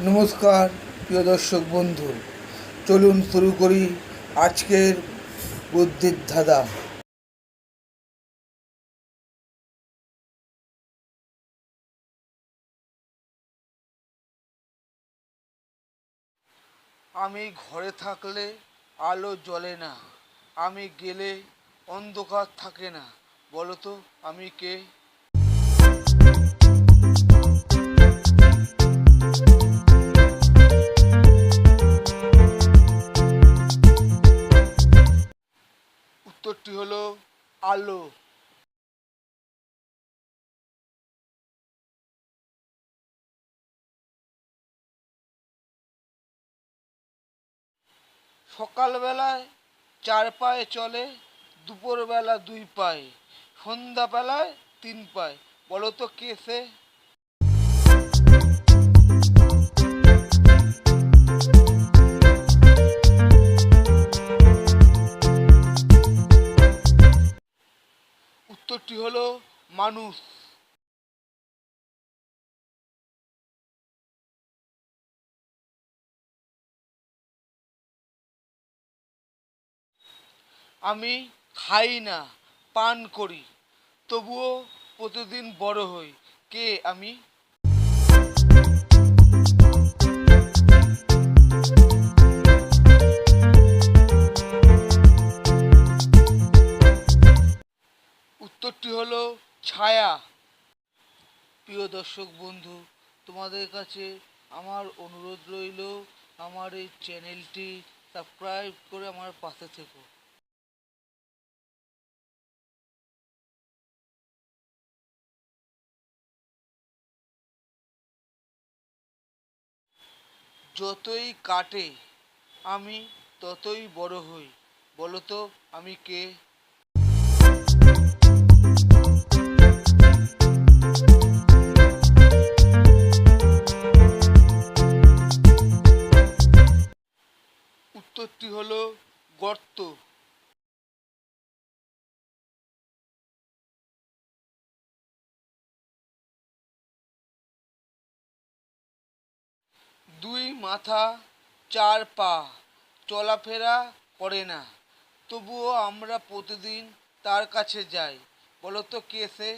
নমস্কার প্রিয় দর্শক বন্ধু, চলুন শুরু করি আজকের বুদ্ধির ধাঁধা। আমি ঘরে থাকলে আলো জ্বলে না, আমি গেলে অন্ধকার থাকে না, বলো তো আমি কে? উত্তরটি হলো আলো। সকালবেলায় 4 পায়ে চলে, দুপুরবেলা 2 পায়ে, সন্ধ্যাবেলায় 3 পায়ে, বলো তো কে সে? উত্তরটি হলো মানুষ। আমি খাই না, পান করি, তবুও প্রতিদিন বড় হই, কে আমি? উত্তরটি হলো ছায়া। প্রিয় দর্শক বন্ধু, তোমাদের কাছে আমার অনুরোধ রইল, আমার এই চ্যানেলটি সাবস্ক্রাইব করে আমার পাশে থেকো। যতই কাটে আমি ততই বড় হই, বলো তো আমি কে? উত্তরটি হলো গর্ত। দুই মাথা, 4 পা, চলাফেরা করে না, তবুও আমরা প্রতিদিন তার কাছে যাই, বলো তো কে সে?